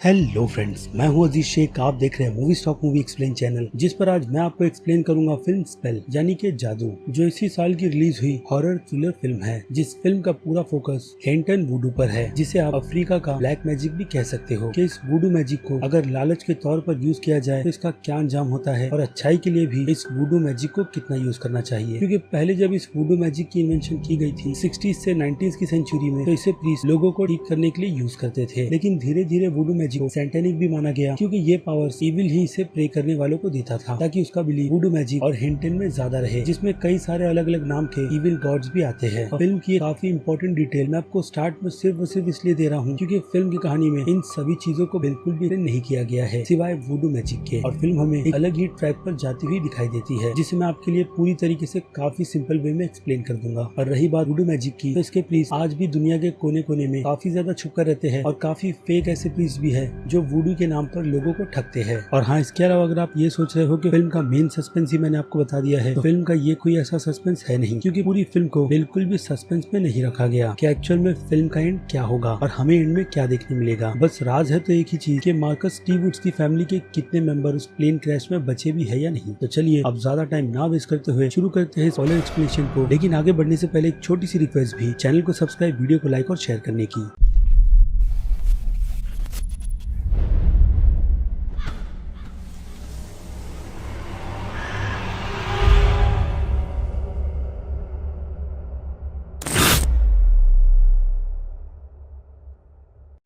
Hello friends, मैं हूं अजीज शेख। आप देख रहे हैं movie stock movie explain channel, जिस पर आज मैं आपको एक्सप्लेन करूंगा फिल्म स्पेल यानी कि जादू, जो इसी साल की रिलीज हुई हॉरर थ्रिलर फिल्म है। जिस फिल्म का पूरा फोकस हेंटन वुडू पर है, जिसे आप अफ्रीका का ब्लैक मैजिक भी कह सकते हो। कि इस वुडू मैजिक को अगर लालच के तौर पर यूज किया जाए तो इसका क्या अंजाम होता है, और अच्छाई के लिए भी इस वुडू मैजिक को कितना यूज करना चाहिए। क्योंकि पहले जब इस वुडू मैजिक की इन्वेंशन की गई थी 60s से 90s की सेंचुरी में, तो इसे प्रीस्ट लोगों को ठीक करने के लिए यूज करते थे। लेकिन धीरे धीरे वुडू मैजिक को सैटेनिक भी माना गया, क्योंकि ये पावर्स इविल ही इसे प्रे करने वालों को देता था, ताकि उसका बिलीव वुडू मैजिक और हेंटन में ज्यादा रहे, जिसमें कई सारे अलग अलग नाम के इविल गॉड्स भी आते हैं। और फिल्म की काफी इंपॉर्टेंट डिटेल मैं आपको स्टार्ट में सिर्फ और सिर्फ इसलिए दे रहा हूँ क्योंकि फिल्म की कहानी में इन सभी चीजों को बिल्कुल भी नहीं किया गया है सिवाय वुडू मैजिक के। और फिल्म हमें एक अलग ही ट्रैक पर जाती हुई दिखाई देती है, जिसे मैं आपके लिए पूरी तरीके से काफी सिंपल वे में एक्सप्लेन कर दूंगा। और रही बात वुडू मैजिक की, तो इसके प्रीस्ट आज भी दुनिया के कोने कोने में काफी ज्यादा छुप कर रहते हैं, और काफी फेक ऐसे प्रीस्ट भी है जो वुडू के नाम पर लोगों को ठगते हैं। और हाँ, इसके अलावा अगर आप ये सोच रहे हो कि फिल्म का मेन सस्पेंस ही मैंने आपको बता दिया है, तो फिल्म का ये कोई ऐसा सस्पेंस है नहीं, क्योंकि पूरी फिल्म को बिल्कुल भी सस्पेंस में नहीं रखा गया कि एक्चुअल में फिल्म का एंड क्या होगा और हमें एंड में क्या देखने मिलेगा। बस राज है तो एक ही चीज कि मार्कस टी वुड्स की फैमिली के कितने मेंबर उस प्लेन क्रैश में बचे भी है या नहीं। तो चलिए अब ज्यादा टाइम ना वेस्ट करते हुए शुरू करते हैं स्पॉइलर एक्सप्लेनेशन को। लेकिन आगे बढ़ने से पहले एक छोटी सी रिक्वेस्ट भी, चैनल को सब्सक्राइब, वीडियो को लाइक और शेयर करने की।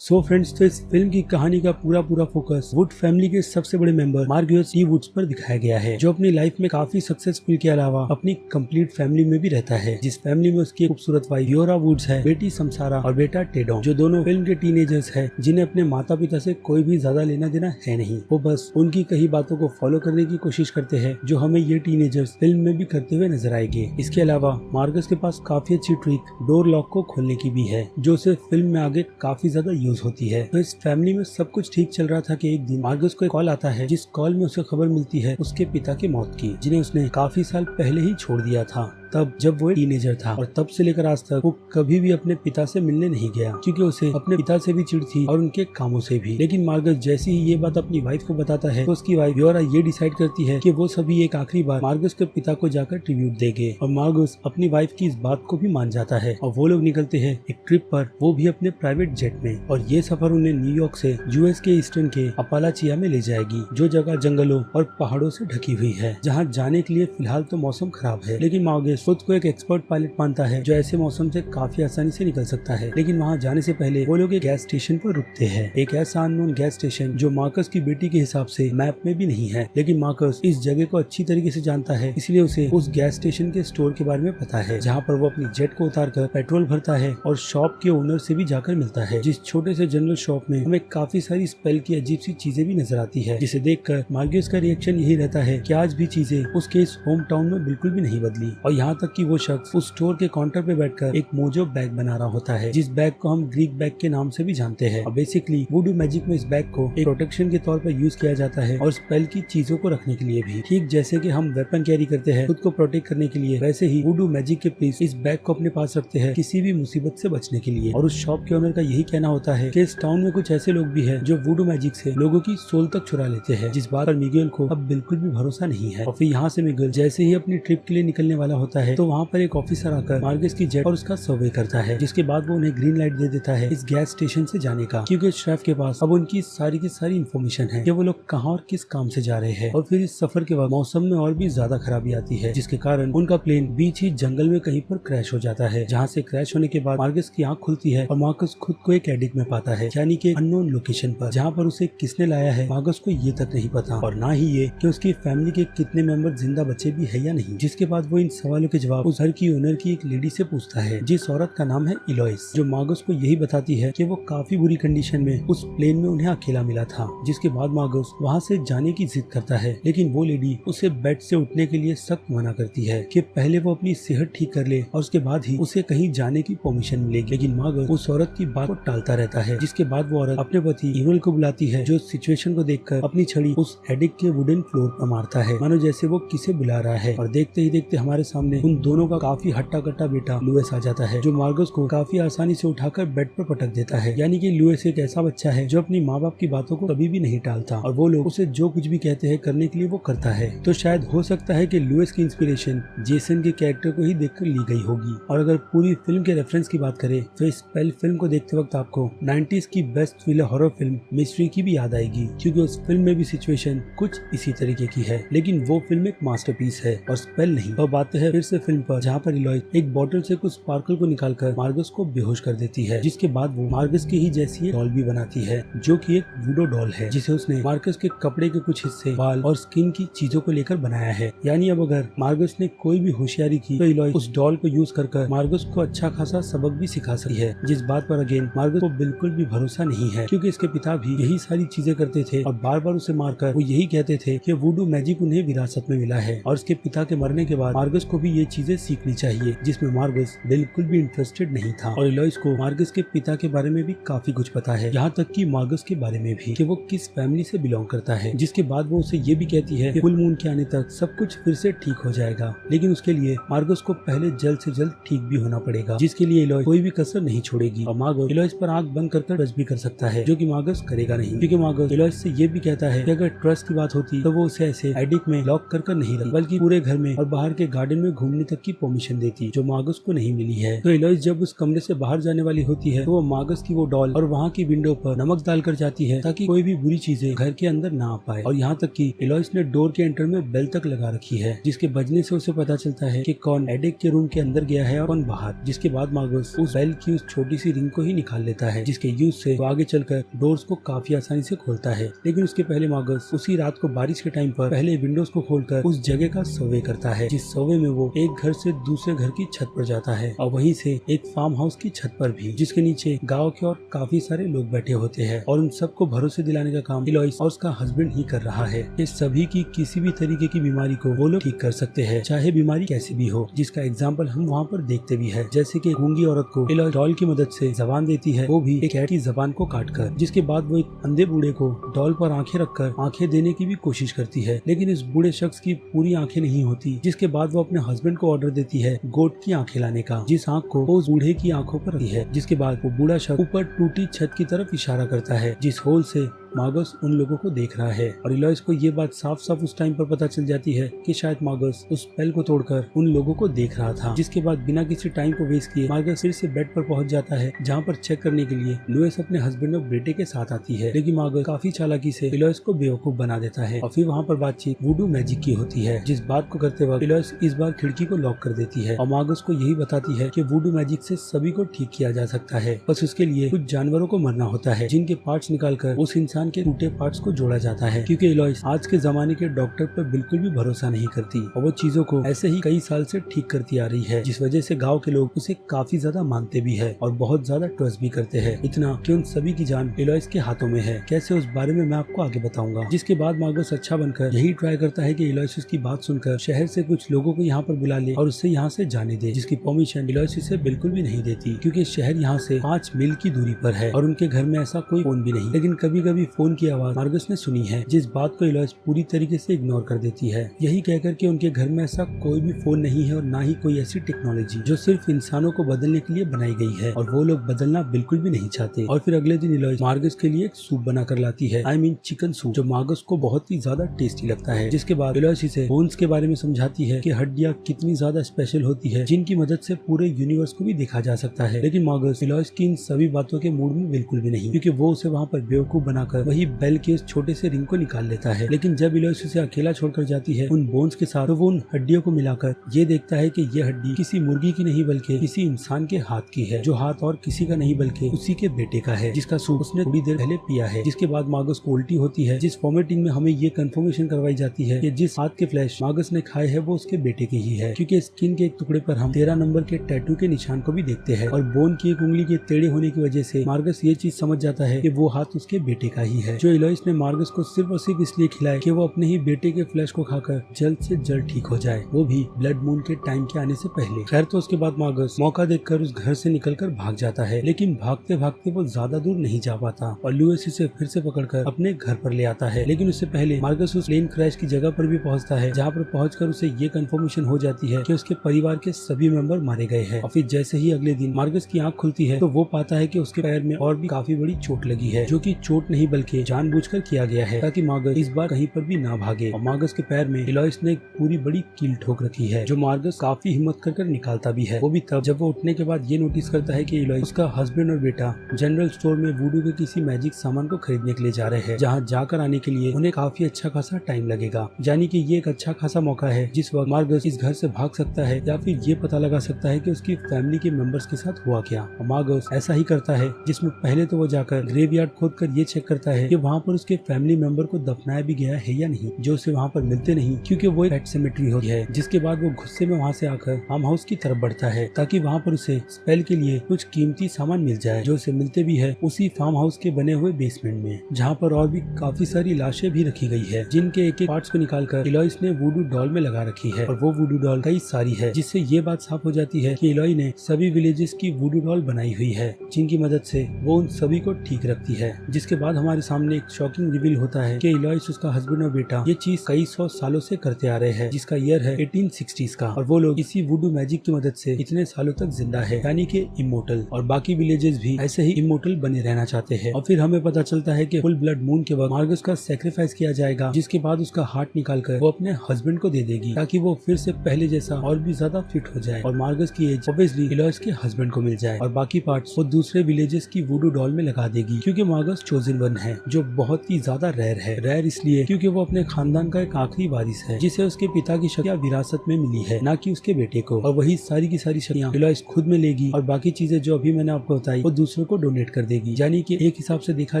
सो फ्रेंड्स, तो इस फिल्म की कहानी का पूरा फोकस वुड फैमिली के सबसे बड़े मेंबर मार्गरेट टी वुड्स पर दिखाया गया है, जो अपनी लाइफ में काफी सक्सेसफुल के अलावा अपनी कंप्लीट फैमिली में भी रहता है। जिस फैमिली में उसकी खूबसूरत वाइफ योरा वुड्स है, बेटी समसारा और बेटा टेडोंग, जो दोनों फिल्म के टीनेजर्स है, जिन्हें अपने माता पिता से कोई भी ज्यादा लेना देना है नहीं। वो बस उनकी कही बातों को फॉलो करने की कोशिश करते हैं, जो हमें ये टीनेजर्स फिल्म में भी करते हुए नजर आएंगे। इसके अलावा मार्गस के पास काफी अच्छी ट्रिक डोर लॉक को खोलने की भी है, जो उसे फिल्म में आगे काफी ज्यादा यूज होती है। तो इस फैमिली में सब कुछ ठीक चल रहा था कि एक दिन मार्गस को एक कॉल आता है, जिस कॉल में उसे खबर मिलती है उसके पिता की मौत की, जिन्हें उसने काफी साल पहले ही छोड़ दिया था, तब जब वो टीनेजर था। और तब से लेकर आज तक वो कभी भी अपने पिता से मिलने नहीं गया, क्योंकि उसे अपने पिता से भी चिढ़ थी और उनके कामों से भी। लेकिन मार्गस जैसे ही ये बात अपनी वाइफ को बताता है, तो उसकी वाइफ योरा ये डिसाइड करती है कि वो सभी एक आखिरी बार मार्गस के पिता को जाकर ट्रिब्यूट देंगे। और मार्गस अपनी वाइफ की इस बात को भी मान जाता है, और वो लोग निकलते हैं एक ट्रिप पर, वो भी अपने प्राइवेट जेट में। और ये सफर उन्हें न्यूयॉर्क से यूएस के ईस्टर्न के अपालाचिया में ले जाएगी, जो जगह जंगलों और पहाड़ों से ढकी हुई है, जहाँ जाने के लिए फिलहाल तो मौसम खराब है। लेकिन मार्गस खुद को एक एक्सपर्ट पायलट मानता है, जो ऐसे मौसम से काफी आसानी से निकल सकता है। लेकिन वहाँ जाने से पहले वो लोग एक गैस स्टेशन पर रुकते हैं, एक ऐसा अननोन गैस स्टेशन जो मार्कस की बेटी के हिसाब से मैप में भी नहीं है। लेकिन मार्कस इस जगह को अच्छी तरीके से जानता है, इसलिए उसे उस गैस स्टेशन के स्टोर के बारे में पता है, जहाँ पर वो अपनी जेट को उतार कर पेट्रोल भरता है और शॉप के ओनर से भी जाकर मिलता है। जिस छोटे से जनरल शॉप में हमें काफी सारी स्पेल की अजीब सी चीजें भी नजर आती है, जिसे देखकर मार्गस का रिएक्शन यही रहता है कि आज भी चीजें उसके इस होम टाउन में बिल्कुल भी नहीं बदली। और यहाँ तक कि वो शख्स उस स्टोर के काउंटर पे बैठकर एक मोजो बैग बना रहा होता है, जिस बैग को हम ग्रीक बैग के नाम से भी जानते हैं। और बेसिकली वुडू मैजिक में इस बैग को एक प्रोटेक्शन के तौर पर यूज किया जाता है, और स्पेल की चीजों को रखने के लिए भी। ठीक जैसे कि हम वेपन कैरी करते हैं खुद को प्रोटेक्ट करने के लिए, वैसे ही वुडू मैजिक के प्रीस्ट इस बैग को अपने पास रखते हैं किसी भी मुसीबत से बचने के लिए। और उस शॉप के ओनर का यही कहना होता है कि इस टाउन में कुछ ऐसे लोग भी है जो वुडू मैजिक से लोगों की सोल तक चुरा लेते हैं, जिस बात पर मिगेल को अब बिल्कुल भी भरोसा नहीं है। और फिर यहाँ से मिगेल जैसे ही अपनी ट्रिप के लिए निकलने वाला होता है, तो वहाँ पर एक ऑफिसर आकर मार्गस की जेट और उसका सर्वे करता है, जिसके बाद वो उन्हें ग्रीन लाइट दे देता है इस गैस स्टेशन से जाने का, क्योंकि शेफ के पास अब उनकी सारी की सारी इन्फॉर्मेशन है कि वो लोग कहाँ और किस काम से जा रहे हैं। और फिर इस सफर के बाद मौसम में और भी ज्यादा खराबी आती है, जिसके कारण उनका प्लेन बीच ही जंगल में कहीं पर क्रैश हो जाता है, जहाँ से क्रैश होने के बाद मार्गस की आंख खुलती है और मार्गस खुद को एक एडिक में पाता है, यानी कि अननोन लोकेशन पर, जहाँ पर उसे किसने लाया है मार्गस को ये तक नहीं पता, और ना ही ये कि उसकी फैमिली के कितने मेंबर जिंदा बचे भी है या नहीं। जिसके बाद वो इन सवालों के जवाब उस घर की ओनर की एक लेडी से पूछता है, जिस औरत का नाम है इलोइस, जो मार्गस को यही बताती है कि वो काफी बुरी कंडीशन में उस प्लेन में उन्हें अकेला मिला था। जिसके बाद मार्गस वहाँ से जाने की जिद करता है, लेकिन वो लेडी उसे बेड से उठने के लिए सख्त मना करती है कि पहले वो अपनी सेहत ठीक कर ले और उसके बाद ही उसे कहीं जाने की परमिशन मिलेगी। लेकिन मार्गस उस औरत की बात को टालता रहता है, जिसके बाद वो औरत अपने पति इवल को बुलाती है, जो सिचुएशन को देखकर अपनी छड़ी उस एडिक के वुडन फ्लोर पर मारता है, मानो जैसे वो किसे बुला रहा है। और देखते ही देखते हमारे सामने सामने उन दोनों का काफी हट्टा कट्टा बेटा लुइस आ जाता है, जो मार्गस को काफी आसानी से उठाकर बेड पर पटक देता है। यानी कि लुइस एक ऐसा बच्चा है जो अपनी माँ बाप की बातों को कभी भी नहीं टालता और वो लोग उसे जो कुछ भी कहते हैं करने के लिए वो करता है। तो शायद हो सकता है कि लुइस की इंस्पिरेशन जेसन के कैरेक्टर को ही देखकर ली गई होगी। और अगर पूरी फिल्म के रेफरेंस की बात करें तो इस स्पेल फिल्म को देखते वक्त आपको 90s की best thriller horror film mystery की भी याद आएगी, क्योंकि उस फिल्म में भी सिचुएशन कुछ इसी तरीके की है, लेकिन वो फिल्म एक मास्टरपीस है और स्पेल नहीं। अब आते हैं फिर से फिल्म पर, जहाँ पर इलॉय एक बोतल से कुछ स्पार्कल को निकालकर मार्गस को बेहोश कर देती है, जिसके बाद वो मार्गस की ही जैसी एक डॉल भी बनाती है, जो कि एक वुडो डॉल है, जिसे उसने मार्गस के कपड़े के कुछ हिस्से, बाल और स्किन की चीजों को लेकर बनाया है। यानी अब अगर मार्गस ने कोई भी होशियारी की तो इलॉय उस डॉल को यूज कर मार्गस को अच्छा खासा सबक भी सिखा सकती है, जिस बात पर अगेन मार्गस को बिल्कुल भी भरोसा नहीं है, क्योंकि इसके पिता भी यही सारी चीजें करते थे और बार बार उसे मारकर वो यही कहते थे कि वुडू मैजिक उन्हें विरासत में मिला है और उसके पिता के मरने के बाद मार्गस को भी ये चीजें सीखनी चाहिए, जिसमें मार्गस बिल्कुल भी इंटरेस्टेड नहीं था। और इलॉयस को मार्गस के पिता के बारे में भी काफी कुछ पता है, यहाँ तक कि मार्गस के बारे में भी कि वो किस फैमिली से बिलोंग करता है, जिसके बाद वो उसे ये भी कहती है कि फुल मून के आने तक सब कुछ फिर से ठीक हो जाएगा, लेकिन उसके लिए मार्गस को पहले जल्द से जल्द ठीक भी होना पड़ेगा, जिसके लिए इलॉय कोई भी कसर नहीं छोड़ेगी और मार्गस इलॉयस पर आंख बंद कर ट्रस्ट भी कर सकता है, जो कि मार्गस करेगा नहीं, क्योंकि मार्गस इलॉयस से ये भी कहता है कि अगर ट्रस्ट की बात होती तो वो उसे ऐसे एडिक में लॉक कर नहीं रखी, बल्कि पूरे घर में और बाहर के गार्डन में घूमने तक की परमिशन देती, जो मार्गस को नहीं मिली है। तो इलॉयस जब उस कमरे से बाहर जाने वाली होती है तो वो मार्गस की वो डॉल और वहाँ की विंडो पर नमक डालकर जाती है, ताकि कोई भी बुरी चीजें घर के अंदर ना आ पाए। और यहाँ तक कि इलॉयस ने डोर के एंटर में बेल तक लगा रखी है, जिसके बजने से उसे पता चलता है कि कौन एडिक के रूम के अंदर गया है और कौन बाहर, जिसके बाद मार्गस उस बेल की उस छोटी सी रिंग को ही निकाल लेता है, जिसके यूज से वो आगे चलकर डोर्स को काफी आसानी से खोलता है। लेकिन उसके पहले मार्गस उसी रात को बारिश के टाइम पर पहले विंडोज को खोलकर उस जगह का सर्वे करता है, जिस सर्वे में वो एक घर से दूसरे घर की छत पर जाता है और वहीं से एक फार्म हाउस की छत पर भी, जिसके नीचे गांव के और काफी सारे लोग बैठे होते हैं और उन सबको भरोसे दिलाने का काम इलॉयस और उसका हस्बैंड ही कर रहा है कि सभी की किसी भी तरीके की बीमारी को वो लोग ठीक कर सकते हैं, चाहे बीमारी कैसी भी हो, जिसका एग्जाम्पल हम वहाँ पर देखते भी है। जैसे कि गूंगी औरत को इलॉयस डॉल की मदद से जबान देती है, वो भी एक कैट की जबान को काट कर, जिसके बाद वो एक अंधे बूढ़े को डॉल पर आंखें रखकर आंखें देने की भी कोशिश करती है, लेकिन इस बूढ़े शख्स की पूरी आंखें नहीं होती, जिसके बाद वो अपने हस्बैंड को ऑर्डर देती है गोट की आंखें लाने का, जिस आंख को वो उस बूढ़े की आंखों पर रखती है, जिसके बाद वो बूढ़ा शख्स ऊपर टूटी छत की तरफ इशारा करता है, जिस होल से मार्गस उन लोगों को देख रहा है। और इलॉयस को ये बात साफ साफ उस टाइम पर पता चल जाती है कि शायद मार्गस उस स्पेल को तोड़कर उन लोगों को देख रहा था, जिसके बाद बिना किसी टाइम को वेस्ट किए मार्गस फिर से बेड पर पहुंच जाता है, जहां पर चेक करने के लिए लुइस अपने हस्बैंड और बेटे के साथ आती है, लेकिन मार्गस काफी चालाकी से इलॉयस को बेवकूफ बना देता है और फिर वहाँ पर बातचीत वुडू मैजिक की होती है, जिस बात को करते वक्त इलॉयस इस बार खिड़की को लॉक कर देती है और मार्गस को यही बताती है कि वुडू मैजिक से सभी को ठीक किया जा सकता है, बस उसके लिए कुछ जानवरों को मरना होता है, जिनके पार्ट्स निकालकर उस इंसान के टूटे पार्ट्स को जोड़ा जाता है, क्योंकि इलॉयस आज के जमाने के डॉक्टर पर बिल्कुल भी भरोसा नहीं करती और वो चीजों को ऐसे ही कई साल से ठीक करती आ रही है, जिस वजह से गांव के लोग उसे काफी ज्यादा मानते भी है और बहुत ज्यादा ट्रस्ट भी करते हैं, इतना कि उन सभी की जान इलॉयस के हाथों में है। कैसे, उस बारे में मैं आपको आगे बताऊंगा। जिसके बाद मार्गस अच्छा बनकर यही ट्राई करता है कि इलॉयस की बात सुनकर शहर से कुछ लोगों को यहाँ पर बुला ले और उससे यहाँ से जाने दे, जिसकी परमिशन इलॉयस इसे बिल्कुल भी नहीं देती, क्योंकि शहर यहाँ से 5 मील की दूरी पर है और उनके घर में ऐसा कोई फोन भी नहीं। लेकिन कभी कभी फोन की आवाज मार्गस ने सुनी है, जिस बात को इलॉयस पूरी तरीके से इग्नोर कर देती है, यही कहकर कि उनके घर में ऐसा कोई भी फोन नहीं है और ना ही कोई ऐसी टेक्नोलॉजी जो सिर्फ इंसानों को बदलने के लिए बनाई गई है और वो लोग बदलना बिल्कुल भी नहीं चाहते। और फिर अगले दिन इलॉयस मार्गस के लिए एक सूप बनाकर लाती है, I mean चिकन सूप, जो मार्गस को बहुत ही ज्यादा टेस्टी लगता है। जिसके बाद इलॉयस इसे बोन्स के बारे में समझाती है कि हड्डियां कितनी ज्यादा स्पेशल होती है, जिनकी मदद से पूरे यूनिवर्स को भी देखा जा सकता है। लेकिन मार्गस इलॉयस की इन सभी बातों के मूड में बिल्कुल भी नहीं, क्योंकि वो उसे वहाँ पर बेवकूफ बनाकर वही बेल के उस छोटे से रिंग को निकाल लेता है। लेकिन जब इलॉयस उसे अकेला छोड़कर जाती है उन बोन्स के साथ, तो वो उन हड्डियों को मिलाकर ये देखता है कि ये हड्डी किसी मुर्गी की नहीं बल्कि किसी इंसान के हाथ की है, जो हाथ और किसी का नहीं बल्कि उसी के बेटे का है, जिसका सूप उसने थोड़ी देर पहले पिया है। जिसके बाद मार्गस को उल्टी होती है, जिस वॉमिटिंग में हमें ये कंफर्मेशन करवाई जाती है कि जिस हाथ के फ्लैश मार्गस ने खाए है वो उसके बेटे की ही है, क्योंकि स्किन के एक टुकड़े पर हम 13 नंबर के टैटू के निशान को भी देखते हैं और बोन की एक उंगली के टेढ़े होने की वजह से मार्गस ये चीज समझ जाता है कि वो हाथ उसके बेटे का ही है जो इलोइस ने मार्गस को सिर्फ और सिर्फ इसलिए खिलाए कि वो अपने ही बेटे के फ्लैश को खाकर जल्द से जल्द ठीक हो जाए, वो भी ब्लड मून के टाइम के आने से पहले। खैर तो उसके बाद मार्गस मौका देखकर उस घर से निकलकर भाग जाता है, लेकिन भागते भागते वो ज्यादा दूर नहीं जा पाता और लुइस इसे फिर से पकड़कर अपने घर पर ले आता है। लेकिन उससे पहले मार्गस उस प्लेन क्रैश की जगह पर भी पहुंचता है, जहां पर पहुंचकर उसे ये कंफर्मेशन हो जाती है कि उसके परिवार के सभी मेंबर मारे गए हैं। और फिर जैसे ही अगले दिन मार्गस की आंख खुलती है तो वो पाता है कि उसके पैर में और भी काफी बड़ी चोट लगी है, जो कि चोट नहीं बल्कि जानबूझकर किया गया है ताकि मार्गस इस बार कहीं पर भी ना भागे। और मार्गस के पैर में इलोइस ने एक पूरी बड़ी कील ठोक रखी है, जो मार्गस काफी हिम्मत कर निकालता भी है। वो भी तब जब वो उठने के बाद ये नोटिस करता है कि इलोइस उसका हस्बैंड और बेटा जनरल स्टोर में वुडू के किसी मैजिक सामान को खरीदने के लिए जा रहे हैं, जहाँ जाकर आने के लिए उन्हें काफी अच्छा खासा टाइम लगेगा। यानी कि ये एक अच्छा खासा मौका है जिस वक्त मार्गस इस घर से भाग सकता है या फिर ये पता लगा सकता है कि उसकी फैमिली के मेंबर्स के साथ हुआ क्या। और मार्गस ऐसा ही करता है, जिसमें पहले तो वो जाकर ग्रेवयार्ड खोदकर ये चेक करता है कि वहाँ पर उसके फैमिली मेंबर को दफनाया भी गया है या नहीं, जो उसे वहाँ पर मिलते नहीं क्योंकि वो एक पेट सेमेट्री होती है। जिसके बाद वो गुस्से में वहाँ से आकर फार्म हाउस की तरफ बढ़ता है ताकि वहाँ पर उसे स्पेल के लिए कुछ कीमती सामान मिल जाए, जो उसे मिलते भी है उसी फार्म हाउस के बने हुए बेसमेंट में, जहाँ पर और भी काफी सारी लाशें भी रखी गई है, जिनके एक एक पार्ट्स को निकालकर इलोइस ने वुडू डॉल में लगा रखी है। और वो वुडू डॉल कई सारी है, जिससे ये बात साफ हो जाती है कि इलोई ने सभी विलेजेस की वुडू डॉल बनाई हुई है, जिनकी मदद से वो उन सभी को ठीक रखती है। जिसके बाद हमारे सामने एक शॉकिंग रिवील होता है कि इलोइस, उसका हस्बैंड और बेटा ये चीज कई 100 सालों से करते आ रहे हैं, जिसका ईयर है 1860s का, और वो लोग इसी वुडू मैजिक की मदद से इतने सालों तक जिंदा है, यानी कि इमोर्टल। और बाकी विलेजेस भी ऐसे ही इमोर्टल बने रहना चाहते हैं। और फिर हमें पता चलता है कि फुल ब्लड मून के वक्त मार्गस का सैक्रिफाइस किया जाएगा, जिसके बाद उसका हार्ट निकालकर वो अपने हस्बैंड को दे देगी ताकि वो फिर से पहले जैसा और भी ज्यादा फिट हो जाए और मार्गस की एज ऑब्वियसली इलोइस के हस्बैंड को मिल जाए। और बाकी पार्ट्स वो दूसरे विलेजेस की वुडू डॉल में लगा देगी, क्योंकि मार्गस चोजन वन है, जो बहुत ही ज्यादा रेयर है। रेयर इसलिए क्योंकि वो अपने खानदान का एक आखिरी वारिस है, जिसे उसके पिता की शक्तियां विरासत में मिली है, ना कि उसके बेटे को। और वही सारी की सारी शक्तियां इलोइस खुद में लेगी और बाकी चीजें जो अभी मैंने आपको बताई वो दूसरों को डोनेट कर देगी। यानी कि एक हिसाब से देखा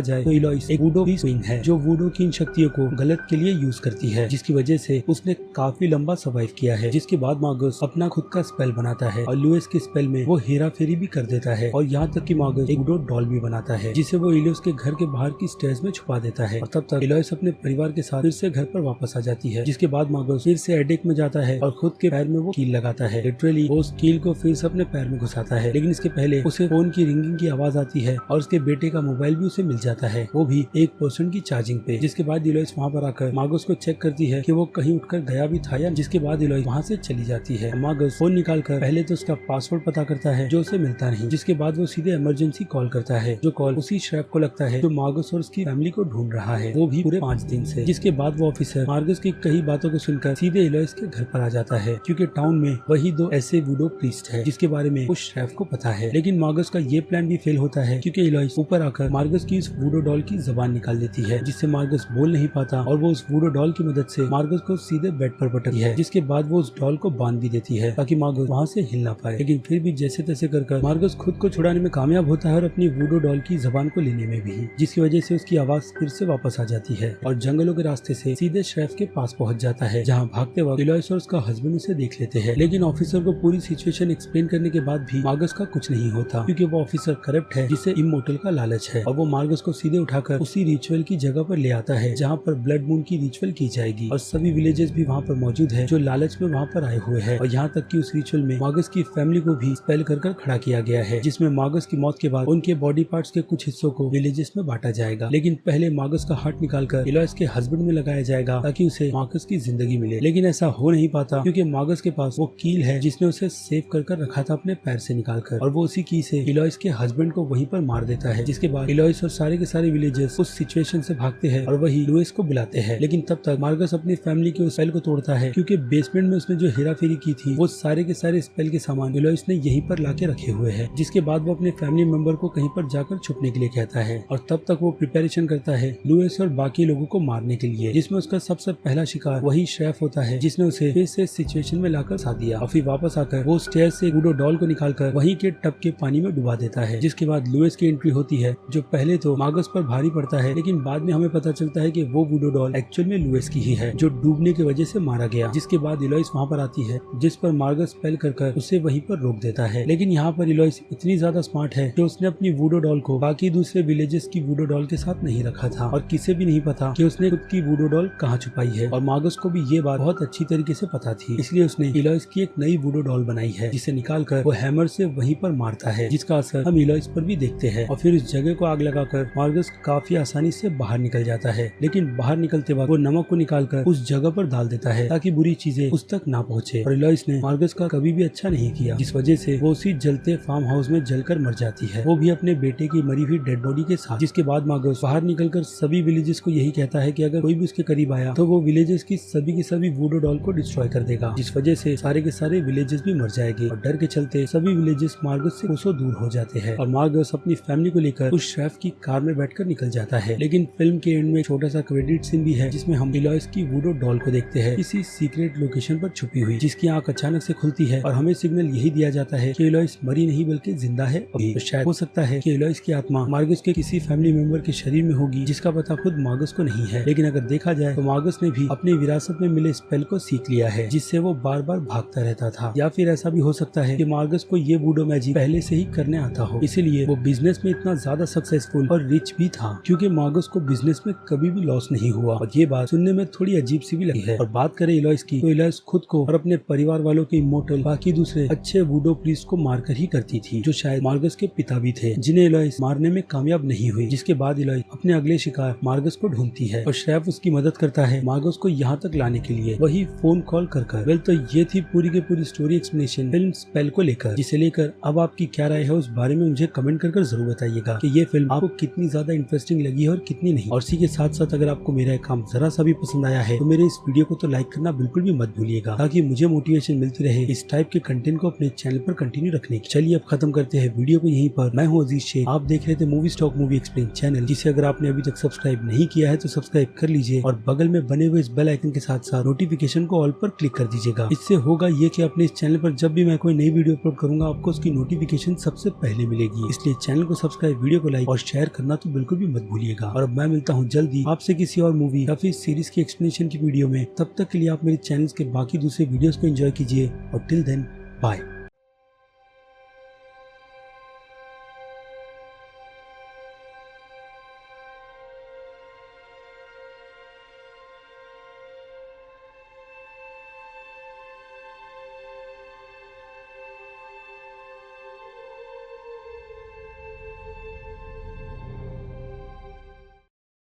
जाए तो इलोइस एक वुडो की स्विंग है, जो वुडो की इन शक्तियों को गलत के लिए यूज करती है, जिसकी वजह से उसने काफी लंबा सर्वाइव किया है। जिसके बाद मार्गस अपना खुद का स्पेल बनाता है और लुइस के स्पेल में वो हेरा फेरी भी कर देता है, और यहाँ तक कि मार्गस एक वुडो डॉल भी बनाता है, जिसे वो इलोइस के घर के बाहर की स्टेयर्स में छुपा देता है। और तब तक इलोइस अपने परिवार के साथ फिर से घर पर वापस आ जाती है। जिसके बाद मार्गस फिर से एडेक में जाता है और खुद के पैर में वो कील लगाता है। लिटरली वो उस कील को फिर से अपने पैर में घुसाता है, लेकिन इसके पहले उसे फोन की रिंगिंग की आवाज आती है और उसके बेटे का मोबाइल भी उसे मिल जाता है, वो भी 1% की चार्जिंग पे। जिसके बाद इलोइस वहाँ पर आकर मार्गस को चेक करती है कि वो कहीं उठकर गया भी था या। जिसके बाद इलोइस वहाँ से चली जाती है। मार्गस फोन निकालकर पहले तो उसका पासवर्ड पता करता है, जो उसे मिलता नहीं। जिसके बाद वो सीधे इमरजेंसी कॉल करता है, जो कॉल उसी श्रेफ को लगता है जो मार्गस और उसकी फैमिली को ढूंढ रहा है, वो भी पूरे 5 दिन से। जिसके बाद वो ऑफिसर मार्गस की कई बातों को सुनकर सीधे इलोइस के घर पर आ जाता है, क्योंकि टाउन में वही 2 ऐसे वुडो प्रीस्ट है जिसके बारे में उस श्रेफ को पता है। लेकिन मार्गस का ये प्लान भी फेल होता है, क्योंकि इलोइस ऊपर आकर मार्गस की उस वुडो डॉल की जबान निकाल देती है, जिससे मार्गस बोल नहीं पाता, और वो उस वुडो डॉल की मदद से मार्गस को सीधे बेड पर पटकती है। जिसके बाद वो उस डॉल को बांध भी देती है ताकि मार्गस वहाँ से हिल ना पाए। लेकिन फिर भी जैसे तैसे कर मार्गस खुद को छुड़ाने में कामयाब होता है और अपनी वुडो डॉल की जबान को लेने में भी, जिसकी वजह से उसकी आवाज फिर से वापस आ जाती है और जंगलों के रास्ते से सीधे श्रेफ के पास पहुंच जाता है, जहाँ भागते वक्त इलोइस और उसका हस्बैंड उसे देख लेते हैं। लेकिन ऑफिसर को पूरी सिचुएशन एक्सप्लेन करने के बाद भी मार्गस का कुछ नहीं होता, क्योंकि वो ऑफिसर करप्ट है, जिसे इमोर्टल का लालच है। और वो मार्गस को सीधे उठाकर उसी रिचुअल की जगह पर ले आता है, जहाँ पर ब्लड मून की रिचुअल की जाएगी, और सभी विलेजेस भी वहाँ पर मौजूद है जो लालच में वहाँ पर आए हुए हैं। और यहाँ तक कि उस रिचुअल में मार्गस की फैमिली को भी स्पेल कर खड़ा किया गया है, जिसमें मार्गस की मौत के बाद उनके बॉडी पार्ट्स के कुछ हिस्सों को विलेजेस में बांटा जाएगा। लेकिन पहले मार्गस का हार्ट निकालकर इलोइस के हस्बैंड में लगाया जाएगा, ताकि उसे मार्गस की जिंदगी मिले। लेकिन ऐसा हो नहीं पाता, क्योंकि मार्गस के पास वो कील है जिसने उसे सेव कर रखा था अपने पैर से निकालकर, और वो उसी की से इलोइस के हस्बैंड को वहीं पर मार देता है। जिसके बाद इलोइस और सारे के सारे विलेजेस उस सिचुएशन से भागते हैं और वही लुइस को बुलाते हैं। लेकिन तब तक मार्गस अपनी फैमिली के उस स्पेल को तोड़ता है, क्योंकि बेसमेंट में उसने जो हेरा फेरी की थी वो सारे के सारे स्पेल के सामान इलोइस ने यहीं पर लाके रखे हुए हैं। जिसके बाद वो अपने फैमिली मेंबर को कहीं पर जाकर छुपने के लिए कहता है, और तब तक वो प्रिपरेशन करता है लुइस और बाकी लोगों को मारने के लिए, जिसमें उसका सबसे पहला शिकार वही श्रेफ होता है, जिसने उसे फिर से सिचुएशन में लाकर साथ दिया। और फिर वापस आकर वो स्टेयर से वुडो डॉल को निकालकर वहीं के टब के पानी में डुबा देता है। जिसके बाद लुइस की एंट्री होती है, जो पहले तो मार्गस पर भारी पड़ता है, लेकिन बाद में हमें पता चलता है कि वो वुडो डॉल एक्चुअल में लुइस की ही है, जो डूबने की वजह से मारा गया। जिसके बाद इलोइस वहाँ पर आती है, जिस पर मार्गस स्पेल कर उसे वहीं पर रोक देता है। लेकिन यहाँ पर इलोइस इतनी ज्यादा स्मार्ट है कि उसने अपनी वुडो डॉल को बाकी दूसरे विलेजेस की वुडो डॉल के उसके साथ नहीं रखा था और किसे भी नहीं पता कि उसने खुद की वुडो डॉल कहाँ छुपाई है। और मार्गस को भी ये बात बहुत अच्छी तरीके से पता थी, इसलिए उसने इलॉइस की एक नई वुडो डॉल बनाई है जिसे निकालकर वो हैमर से वहीं पर मारता है, जिसका असर हम इलॉइस पर भी देखते हैं। और फिर इस जगह को आग लगाकर मार्गस काफी आसानी से बाहर निकल जाता है, लेकिन बाहर निकलते वक्त वो नमक को निकालकर उस जगह पर डाल देता है ताकि बुरी चीजें उस तक ना पहुँचे। और इलॉइस ने मार्गस का कभी भी अच्छा नहीं किया, जिस वजह से वो उसी जलते फार्म हाउस में जलकर मर जाती है, वो भी अपने बेटे की मरी हुई डेड बॉडी के साथ। जिसके बाद मार्गस बाहर निकलकर सभी विलेजेस को यही कहता है कि अगर कोई भी उसके करीब आया तो वो विलेजेस की सभी वुडो डॉल को डिस्ट्रॉय कर देगा, जिस वजह से सारे के सारे विलेजेस भी मर जाएंगे। और डर के चलते सभी विलेजेस मार्गस से कोसों दूर हो जाते हैं और मार्गस अपनी फैमिली को लेकर उस शेफ की कार में बैठकर निकल जाता है। लेकिन फिल्म के एंड में छोटा सा क्रेडिट सीन भी है जिसमें हम इलॉइस की वुडो डॉल को देखते हैं किसी सीक्रेट लोकेशन पर छुपी हुई, जिसकी आंख अचानक से खुलती है और हमें सिग्नल यही दिया जाता है कि इलॉइस मरी नहीं बल्कि जिंदा है अभी। तो शायद हो सकता है कि इलॉइस की आत्मा मार्गस के किसी फैमिली मेंबर के शरीर में होगी जिसका पता खुद मार्गस को नहीं है। लेकिन अगर देखा जाए तो मार्गस ने भी अपनी विरासत में मिले स्पेल को सीख लिया है जिससे वो बार बार भागता रहता था। या फिर ऐसा भी हो सकता है कि मार्गस को ये वुडो मैजिक पहले से ही करने आता हो, इसीलिए वो बिजनेस में इतना ज्यादा सक्सेसफुल और रिच भी था, क्योंकि मार्गस को बिजनेस में कभी भी लॉस नहीं हुआ। और ये बात सुनने में थोड़ी अजीब सी भी लगी है। और बात करें इलॉइस की, तो इलॉइस खुद को और अपने परिवार वालों के इमोर्टल बाकी दूसरे अच्छे वुडो प्रीस्ट को मारकर ही करती थी, जो शायद मार्गस के पिता भी थे, जिन्हें इलॉइस मारने में कामयाब नहीं हुई। जिसके बाद इलॉइस अपने अगले शिकार मार्गस को ढूंढती है और शेफ उसकी मदद करता है मार्गस को यहाँ तक लाने के लिए, वही फोन कॉल कर। वेल, तो ये थी पूरी की पूरी स्टोरी एक्सप्लेनेशन फिल्म स्पेल को लेकर, जिसे लेकर अब आपकी क्या राय है उस बारे में मुझे कमेंट कर जरूर बताइएगा कि ये फिल्म आपको कितनी ज्यादा इंटरेस्टिंग लगी है और कितनी नहीं। और इसी के साथ साथ अगर आपको मेरा काम जरा सा भी पसंद आया है तो मेरे इस वीडियो को तो लाइक करना बिल्कुल भी मत भूलिएगा, ताकि मुझे मोटिवेशन मिलती रहे इस टाइप के कंटेंट को अपने चैनल पर कंटिन्यू रखने की। चलिए अब खत्म करते हैं वीडियो को यहीं पर। मैं हूँ अजीज शेख, आप देख रहे थे movie stock movie explain channel, जिसे अगर आपने अभी तक सब्सक्राइब नहीं किया है तो सब्सक्राइब कर लीजिए और बगल में बने हुए इस बेल आइकन के साथ साथ नोटिफिकेशन को ऑल पर क्लिक कर दीजिएगा। इससे होगा ये कि अपने इस चैनल पर जब भी मैं कोई नई वीडियो अपलोड करूंगा आपको उसकी नोटिफिकेशन सबसे पहले मिलेगी। इसलिए चैनल को सब्सक्राइब, वीडियो को लाइक और शेयर करना तो बिल्कुल भी मत भूलिएगा। और अब मैं मिलता हूँ जल्दी आपसे किसी और मूवी या फिर सीरीज की एक्सप्लेनेशन की वीडियो में। तब तक के लिए आप मेरे चैनल के बाकी दूसरे वीडियोस को एंजॉय कीजिए और टिल देन बाय।